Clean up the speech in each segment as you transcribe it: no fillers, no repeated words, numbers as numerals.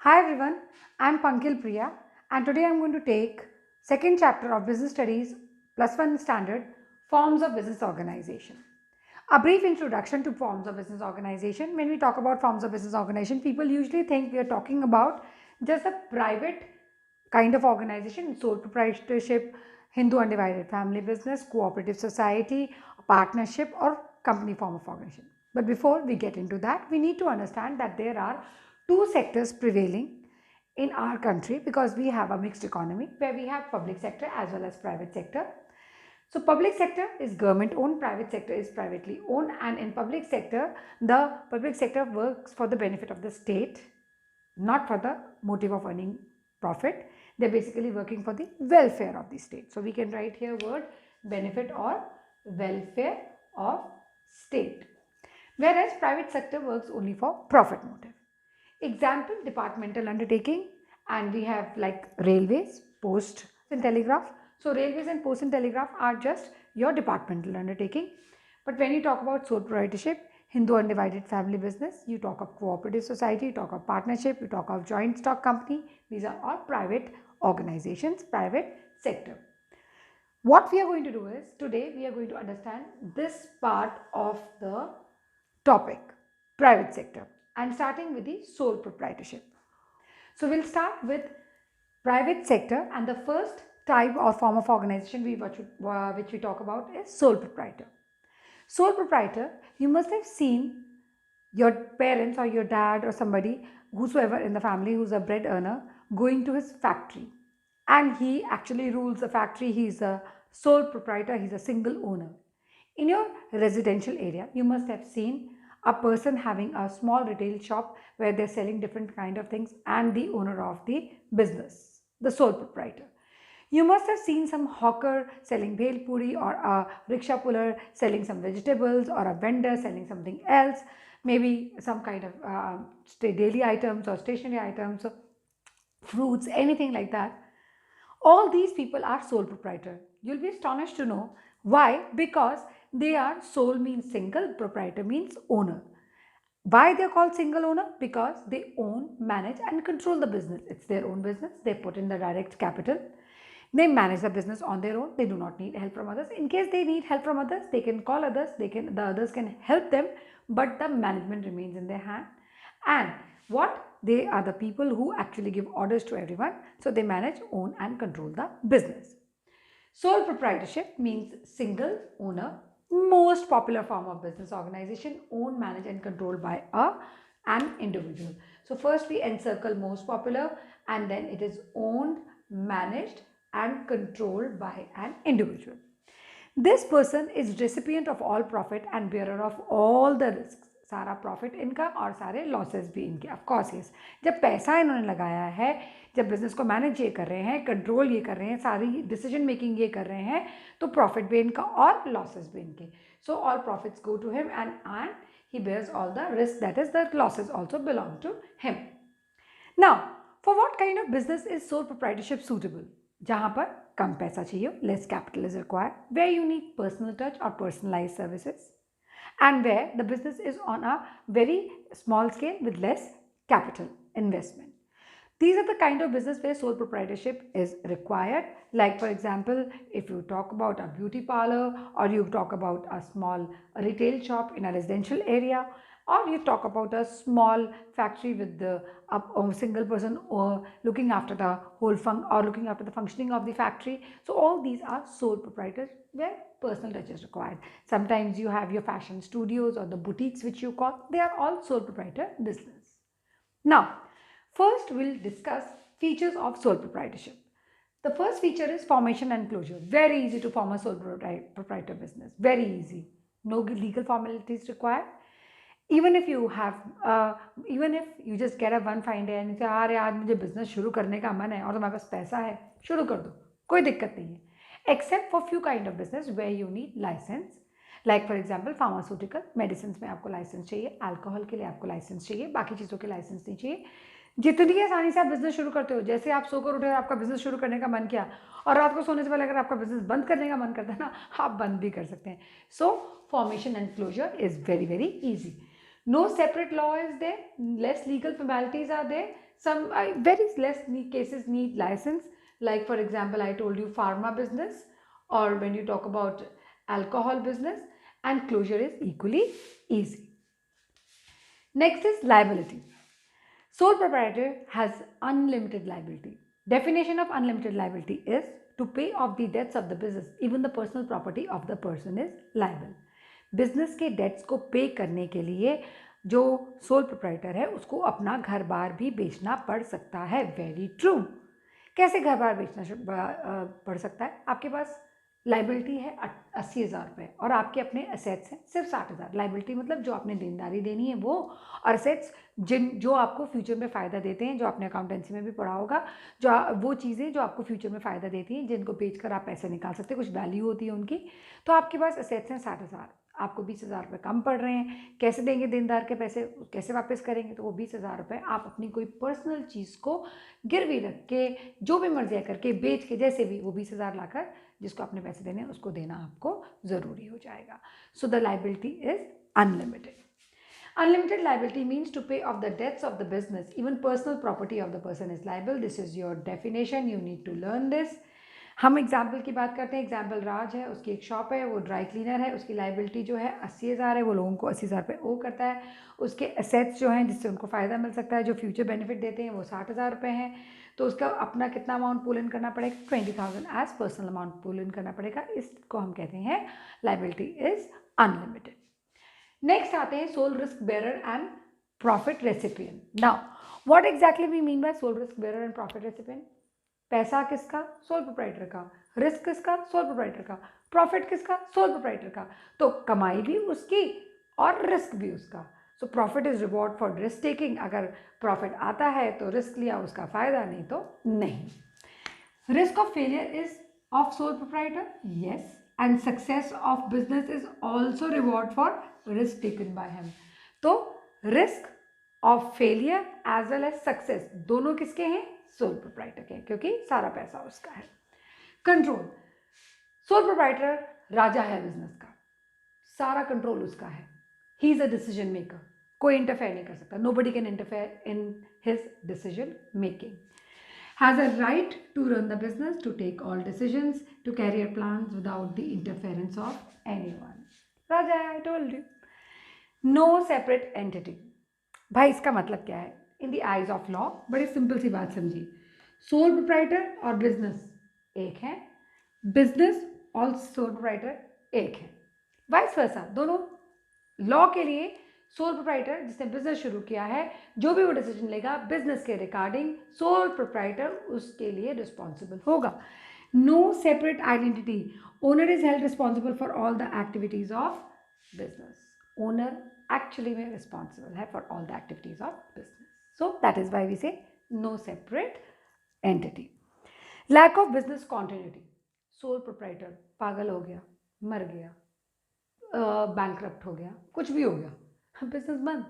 Hi everyone, I'm Pankil Priya and today I'm going to take second chapter of Business Studies plus one standard Forms of Business Organization. A brief introduction to forms of business organization. When we talk about forms of business organization, people usually think we are talking about just a private kind of organization, sole proprietorship, Hindu undivided family business, cooperative society, partnership or company form of organization. But before we get into that, we need to understand that there are two sectors prevailing in our country because we have a mixed economy where we have public sector as well as private sector. So public sector is government owned, private sector is privately owned, and in public sector, the public sector works for the benefit of the state, not for the motive of earning profit. They're basically working for the welfare of the state. So we can write here word benefit or welfare of state. Whereas private sector works only for profit motive. Example, departmental undertaking, and we have like railways, post and telegraph. So railways and post and telegraph are just your departmental undertaking. But when you talk about sole proprietorship, Hindu undivided family business, you talk of cooperative society, you talk of partnership, you talk of joint stock company. These are all private organizations, private sector. What we are going to do is today we are going to understand this part of the topic, private sector, and starting with the sole proprietorship. So we'll start with private sector, and the first type or form of organization which we talk about is sole proprietor. Sole proprietor, you must have seen your parents or your dad or somebody, whosoever in the family who's a bread earner, going to his factory, and he actually rules the factory. He's a sole proprietor, he's a single owner. In your residential area, you must have seen a person having a small retail shop where they're selling different kind of things and the owner of the business, the sole proprietor. You must have seen some hawker selling bhel puri, or a rickshaw puller selling some vegetables, or a vendor selling something else, maybe some kind of daily items or stationery items, fruits, anything like that. All these people are sole proprietor. You'll be astonished to know why, because they are sole means single, proprietor means owner. Why they're called single owner? Because they own, manage and control the business. It's their own business. They put in the direct capital. They manage the business on their own. They do not need help from others. In case they need help from others, they can call others. The others can help them, but the management remains in their hand. And what they are the people who actually give orders to everyone. So they manage, own and control the business. Sole proprietorship means single owner, most popular form of business organization, owned, managed and controlled by an individual. So first we encircle most popular, and then it is owned, managed and controlled by an individual. This person is recipient of all profit and bearer of all the risks. सारा profit इनका और सारे losses भी इनके, of course yes. जब पैसा इन्होंने लगाया है, जब बिजनेस को मैनेज ये कर रहे हैं, कंट्रोल ये कर रहे हैं, सारी डिसीजन मेकिंग ये कर रहे हैं, तो प्रॉफिट भी इनका और लॉसेस भी इनके. So all profits go to him and he bears all the risk, that is the losses also belong to him. Now, for what kind of business is sole proprietorship suitable? जहाँ पर कम पैसा चाहिए, less capital is required, where you need personal touch or personalized services, and where the business is on a very small scale with less capital investment. These are the kind of business where sole proprietorship is required. Like for example, if you talk about a beauty parlor, or you talk about a small retail shop in a residential area, or you talk about a small factory with a single person or looking after the whole looking after the functioning of the factory. So all these are sole proprietors where personal touch is required. Sometimes you have your fashion studios or the boutiques which you call, they are all sole proprietor business. Now, first we'll discuss features of sole proprietorship. The first feature is formation and closure. Very easy to form a sole proprietor business. Very easy. No legal formalities required. Even if you have, even if you just get a one fine day and you say, अरे आज मुझे business शुरू करने का मन है और तुम्हारे पास पैसा है, शुरू कर दो, कोई दिक्कत नहीं है. Except for few kind of business where you need license. Like for example, pharmaceutical, medicines में आपको license चाहिए, alcohol के लिए आपको license चाहिए, बाकी चीज़ों के license नहीं चाहिए. जितनी आसानी से आप बिजनेस शुरू करते हो, जैसे आप सोकर उठे और आपका बिजनेस शुरू करने का मन किया, और रात को सोने से पहले अगर आपका बिजनेस बंद करने का मन करता है ना, आप बंद भी कर सकते हैं. So formation and closure is very very easy. No separate law is there, less legal formalities are there, some very less cases need license, like for example I told you pharma business, or when you talk about alcohol business, and closure is equally easy. Next is liability. Sole proprietor has unlimited liability. Definition of unlimited liability is to pay off the debts of the business, even the personal property of the person is liable. Business के dates को पे करने के लिए जो sole proprietor है उसको अपना घर बार भी बेचना पड़ सकता है. Very true. कैसे घर बार बेचना पड़ सकता है? आपके पास लाइबिलिटी है 80,000 रुपये और आपके अपने असेट्स हैं सिर्फ 60,000. लाइबिलिटी मतलब जो आपने देनदारी देनी है वो, और असेट्स जो आपको फ्यूचर में फ़ायदा देते हैं, जो आपने अकाउंटेंसी में भी पढ़ा होगा, जो वो चीज़ें जो आपको फ्यूचर में फ़ायदा देती हैं, जिनको बेचकर आप पैसे निकाल सकते हैं, कुछ वैल्यू होती है उनकी. तो आपके पास असेट्स हैं 60,000, आपको 20,000 रुपये कम पड़ रहे हैं. कैसे देंगे देनदार के पैसे, कैसे वापस करेंगे? तो वो 20,000 रुपये आप अपनी कोई पर्सनल चीज़ को गिरवी रख के, जो भी मर्जी करके बेच के, जैसे भी वो 20,000 लाकर जिसको आपने पैसे देने हैं उसको देना आपको ज़रूरी हो जाएगा. So the liability is unlimited. Unlimited liability means to pay off the debts of the business. Even personal property of the person is liable. This is your definition. You need to learn this. हम example की बात करते हैं. Example राज है, उसकी एक shop है, वो ड्राई क्लीनर है, उसकी लाइबिलिटी जो है 80,000 है, वो लोगों को 80,000 रुपये ओ करता है. उसके एसेट्स जो हैं जिससे उनको फ़ायदा मिल सकता है, जो फ्यूचर बेनिफिट देते हैं, वो 60,000 रुपये हैं. तो उसका अपना कितना अमाउंट पुल इन करना पड़ेगा? 20,000 एज पर्सनल अमाउंट पुल इन करना पड़ेगा. इसको हम कहते हैं लाइबिलिटी इज अनलिमिटेड. नेक्स्ट आते हैं sole risk bearer and profit recipient. Now what exactly we mean by sole risk bearer and profit recipient? पैसा किसका? सोल प्रोप्राइटर का. रिस्क किसका? सोल प्रोप्राइटर का. प्रॉफिट किसका? सोल प्रोप्राइटर का. तो कमाई भी उसकी और रिस्क भी उसका. So profit is reward for risk taking. अगर प्रॉफिट आता है तो रिस्क लिया, उसका फायदा, नहीं तो नहीं. Risk of failure is of sole proprietor, yes, and success of business is also reward for risk taken by him. तो risk of failure as well as success दोनों किसके हैं? सोल प्रोप्राइटर के, क्योंकि सारा पैसा उसका है. कंट्रोल. सोल प्रोप्राइटर राजा है बिजनेस का, सारा कंट्रोल उसका है. He is a decision maker. कोई इंटरफेयर नहीं कर सकता. Nobody can interfere in his decision making. Has a right to run the business, to take all decisions, to carry out plans without the interference of anyone. राजा है, I told you. No separate entity. भाई इसका मतलब क्या है? In the eyes of law बड़ी simple सी बात समझिए. Sole proprietor और बिजनेस एक है, बिजनेस और सोल प्रोप्राइटर एक है. वाइस वर्सा, दोनों लॉ के लिए सोल प्रोप्राइटर जिसने बिजनेस शुरू किया है, जो भी वो डिसीजन लेगा बिजनेस के रिगार्डिंग, सोल प्रोप्राइटर उसके लिए रिस्पॉन्सिबल होगा. No separate identity. Owner is held responsible for all the activities of business. Owner actually में रिस्पॉन्सिबल है for all the activities of business. So that is why we say no separate entity. Lack of business continuity. Sole proprietor पागल हो गया, मर गया, bankrupt हो गया, कुछ भी हो गया, बिजनेस बंद.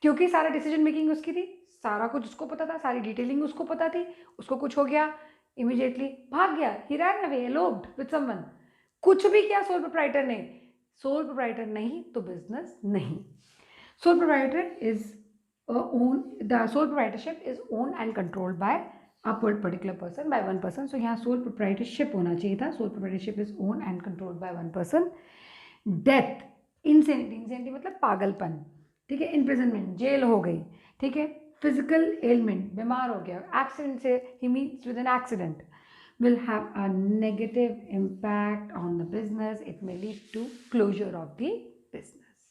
क्योंकि सारा डिसीजन मेकिंग उसकी थी, सारा कुछ उसको पता था, सारी डिटेलिंग उसको पता थी. उसको कुछ हो गया, इमीडिएटली भाग गया, ही रैन अवे, एलोप्ड विद समवन. कुछ भी किया सोल प्रोप्राइटर ने. सोल प्रोप्राइटर नहीं तो बिजनेस नहीं. Sole proprietor is own, the sole proprietorship is own and controlled bye a particular person, by one person. So यहाँ सोल प्रोप्राइटरशिप होना चाहिए था. Sole proprietorship is own and controlled by one person. Death, insanity. Insanity मतलब पागलपन, ठीक है. Imprisonment, jail हो गई, ठीक है. फिजिकल एलिमेंट, बीमार हो गया. एक्सीडेंट से, he means with an accident, will have a negative impact on the business. It may lead to closure of the business.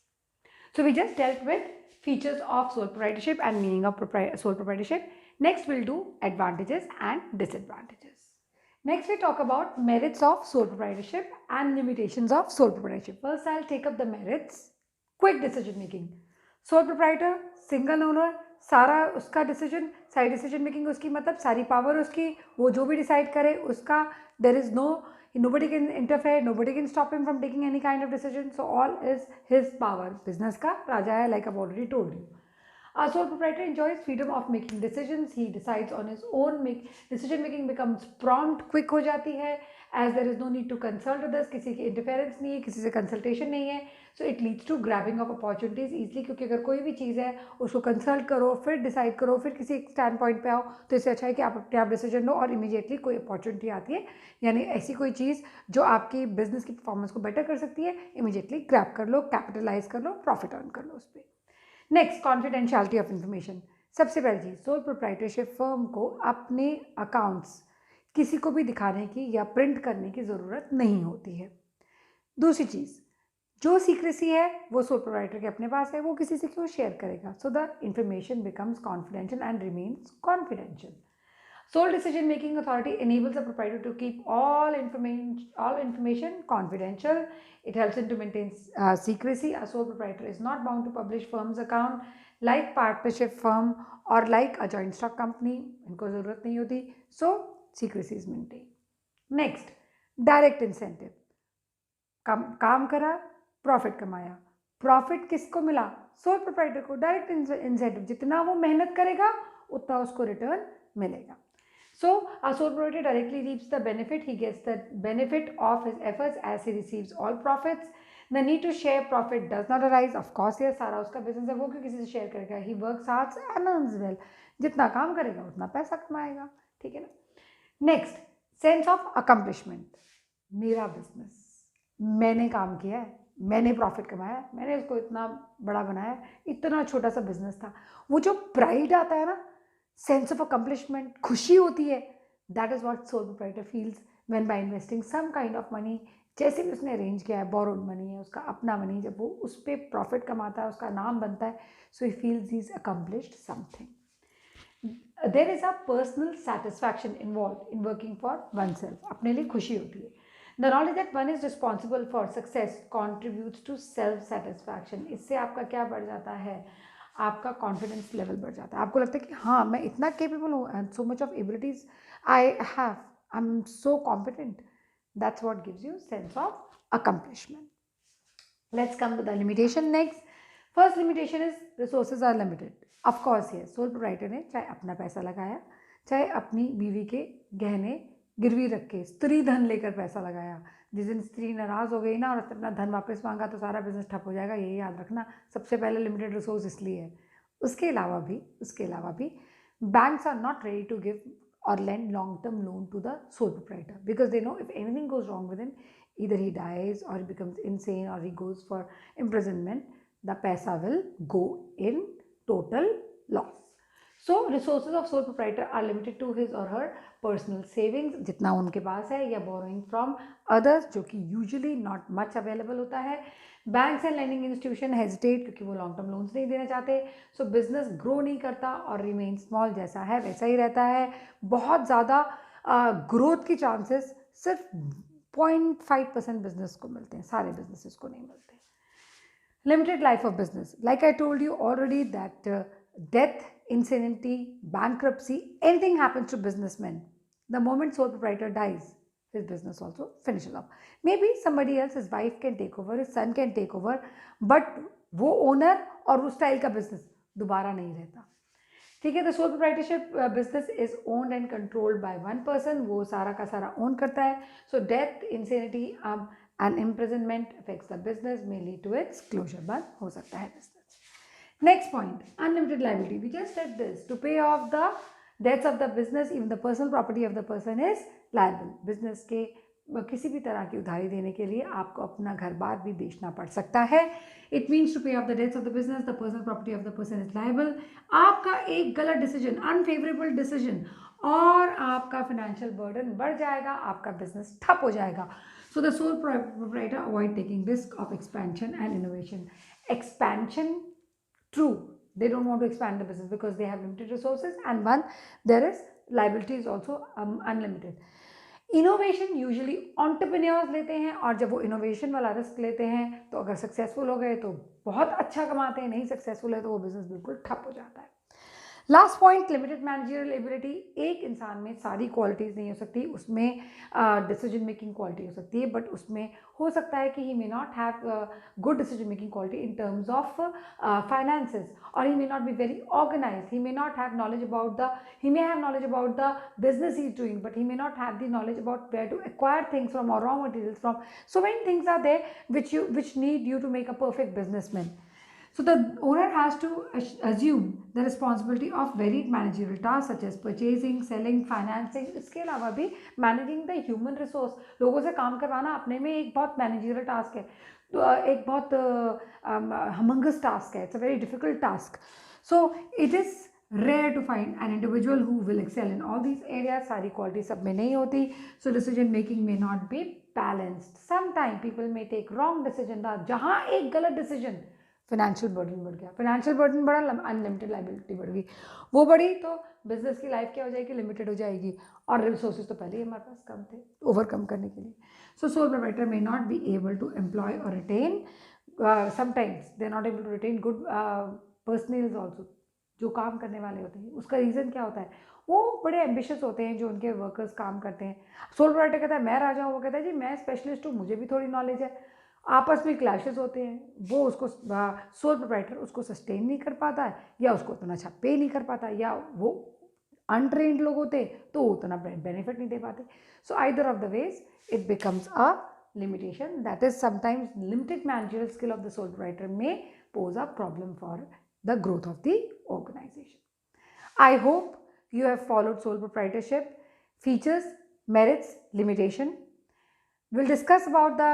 So we just dealt with features of sole proprietorship and meaning of sole proprietorship. Next we'll do advantages and disadvantages. Next we talk about merits of sole proprietorship and limitations of sole proprietorship. First I'll take up the merits. Quick decision making. Sole proprietor, single owner, सारा उसका decision, सारी decision making उसकी, मतलब सारी power उसकी, वो जो भी डिसाइड करे उसका. There is nobody can interfere, nobody can stop him from taking any kind of decision. So all is his power. Business का राजा है, like I've already told you. A sole proprietor enjoys freedom of making decisions. He decides on his own. Decision making becomes prompt, quick हो जाती है, as there is no need to consult others. किसी की interference नहीं है, किसी से consultation नहीं है. So it leads to grabbing of opportunities easily, क्योंकि अगर कोई भी चीज़ है उसको कंसल्ट करो, फिर डिसाइड करो, फिर किसी एक स्टैंड पॉइंट पे आओ, तो इससे अच्छा है कि आप अपने आप डिसीजन लो और इमीडिएटली कोई अपॉर्चुनिटी आती है, यानी ऐसी कोई चीज़ जो आपकी बिजनेस की परफॉर्मेंस को बेटर कर सकती है, इमीडिएटली ग्रैब कर लो, कैपिटलाइज कर लो, प्रॉफिट अर्न कर लो उस पर। Next, confidentiality of information. सबसे पहली चीज़, सोल प्रोप्राइटरशिप फर्म को अपने अकाउंट्स किसी को भी दिखाने की या प्रिंट करने की ज़रूरत नहीं होती है। दूसरी चीज़, जो सीक्रेसी है वो सोल प्रोप्राइटर के अपने पास है, वो किसी से क्यों शेयर करेगा? So the information becomes confidential and remains confidential. Sole decision making authority enables the proprietor to keep all information confidential. It helps him to maintain secrecy. A sole proprietor is not bound to publish firm's account like partnership firm or like a joint stock company. इनको ज़रूरत नहीं होती. So secrecy is maintained. Next, direct incentive. काम करा, profit कमाया. Profit किसको मिला? Sole proprietor को. डायरेक्ट इंसेंटिव, जितना वो मेहनत करेगा उतना उसको रिटर्न मिलेगा. So a sole proprietor directly reaps the benefit. He gets the benefit of his efforts as he receives all profits. The need to share profit does not arise. Of course, ये सारा उसका business है, वो क्यों किसी से share करेगा? He works hard and earns well. जितना काम करेगा उतना पैसा कमाएगा. ठीक है ना? Next, sense of accomplishment. मेरा बिजनेस, मैंने काम किया है, मैंने प्रॉफिट कमाया, मैंने उसको इतना बड़ा बनाया, इतना छोटा सा बिजनेस था. वो जो प्राइड आता है ना, सेंस ऑफ अकम्पलिशमेंट, खुशी होती है, that is what sole proprietor feels when by investing some kind of money. जैसे भी उसने अरेंज किया है, बोरोड मनी है, उसका अपना मनी, जब वो उस पर प्रॉफिट कमाता है, उसका नाम बनता है, so he feels he is accomplished something. There is a personal satisfaction involve in working for one self. अपने लिए खुशी होती है. The knowledge that one is responsible for success contributes to self satisfaction. इससे आपका क्या बढ़ जाता है? आपका कॉन्फिडेंस लेवल बढ़ जाता है. आपको लगता है कि हाँ, मैं इतना केपेबल हूँ and so much of abilities I have, I am so competent. That's what gives you sense of accomplishment. Let's come to the limitation. Next, first limitation is resources are limited. Of course ये sole proprietor ने चाहे अपना पैसा लगाया, चाहे अपनी बीवी के गहने गिरवी रख के स्त्री धन लेकर पैसा लगाया, जिस दिन स्त्री नाराज़ हो गई ना और अपना धन वापस मांगा तो सारा बिजनेस ठप हो जाएगा. ये याद रखना. सबसे पहले लिमिटेड रिसोर्स इसलिए है. उसके अलावा भी banks are not ready to give और lend long-term loan to the sole proprietor because they know if anything goes wrong with him, either he dies or he becomes insane or he goes for imprisonment, the paisa will go in total loss. So resources of sole proprietor are limited to his or her personal savings, जितना उनके पास है, या borrowing from others, जो कि usually not much available होता है. Banks and lending institution hesitate क्योंकि वो लॉन्ग टर्म लोन्स नहीं देना चाहते. सो बिजनेस ग्रो नहीं करता और रिमेन स्मॉल, जैसा है वैसा ही रहता है. बहुत ज़्यादा ग्रोथ की चांसेस सिर्फ 0.5% बिजनेस को मिलते हैं, सारे बिजनेसेस को नहीं मिलते. Limited life of business, like I told you already that death, insanity, bankruptcy, anything happens to businessmen, the moment sole proprietor dies, his business also finishes off. Maybe somebody else, his wife can take over, his son can take over, but वो owner और उस style का business दोबारा नहीं रहता. ठीक है. तो sole proprietorship business is owned and controlled by one person, वो सारा का सारा ओन करता है. So death, insanity and imprisonment affects the business, may lead to its closure. बंद हो सकता है business. Next point, unlimited liability. We just said this. To pay off the debts of the business, even the personal property of the person is liable. Business के किसी भी तरह की उधारी देने के लिए आपको अपना घर बार भी बेचना पड़ सकता है. It means to pay off the debts of the business, the personal property of the person is liable. आपका एक गलत डिसीजन, अनफेवरेबल डिसीजन, और आपका फाइनेंशियल बर्डन बढ़ जाएगा, आपका बिजनेस ठप हो जाएगा. So the sole proprietor avoid taking risk of expansion and innovation. Expansion, true, they don't want to expand the business because they have limited resources, and one, there is liability is also unlimited. Innovation usually entrepreneurs लेते हैं, और जब वो innovation वाला risk लेते हैं तो अगर सक्सेसफुल हो गए तो बहुत अच्छा कमाते हैं, नहीं सक्सेसफुल है तो वो बिजनेस बिल्कुल ठप हो जाता है. Last point, limited managerial ability. एक इंसान में सारी क्वालिटीज़ नहीं हो सकती, उसमें डिसीजन मेकिंग क्वालिटी हो सकती है, बट उसमें हो सकता है कि he may not have good decision making quality in terms of finances, or he may not be very organized, he may not have knowledge about the, he may have knowledge about the business he is doing, but he may not have the knowledge about where to acquire things from, or raw materials from. So many things are there which need you to make a perfect businessman. So the owner has to assume the responsibility of varied managerial tasks such as purchasing, selling, financing. इसके अलावा भी managing the human resource, लोगों से काम करवाना अपने में एक बहुत मैनेजरियल टास्क है, तो एक बहुत हमंगस टास्क है, it's a very difficult task. So it is rare to find an individual who will excel in all these areas. सारी क्वालिटी सब में नहीं होती, so decision making may not be balanced. Sometimes people may take wrong decision. जहाँ एक गलत decision, financial burden बढ़ गया, फाइनेंशियल बर्डन बढ़ा, अनलिमिटेड लाइबिलिटी बढ़ गई, वो बढ़ी तो बिजनेस की लाइफ क्या हो जाएगी, लिमिटेड हो जाएगी, और रिसोर्सेज तो पहले ही हमारे पास कम थे ओवरकम करने के लिए. So sole proprietor may not be able to employ और retain, sometimes they are not able to retain good personnels also, जो काम करने वाले होते हैं. उसका रीज़न क्या होता है, वो बड़े एम्बिशियस होते हैं जो उनके वर्कर्स काम करते हैं. सोल प्रोप्राइटर कहता है मैं राजा हूँ, वो कहता है जी मैं स्पेशलिस्ट हूँ, मुझे भी थोड़ी नॉलेज है. आपस में क्लैशेस होते हैं, वो उसको सोल प्रोप्राइटर उसको सस्टेन नहीं कर पाता है, या उसको उतना अच्छा पे नहीं कर पाता, या वो अनट्रेन्ड लोग होते तो उतना बेनिफिट नहीं दे पाते. So either of the ways it becomes a limitation, that is sometimes limited managerial skill of the sole proprietor may pose a problem for the growth of the organization. I hope you have followed sole proprietorship features, merits, limitation. We'll discuss about the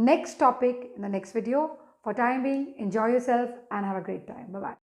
next topic in the next video. For time being, enjoy yourself and have a great time. Bye bye.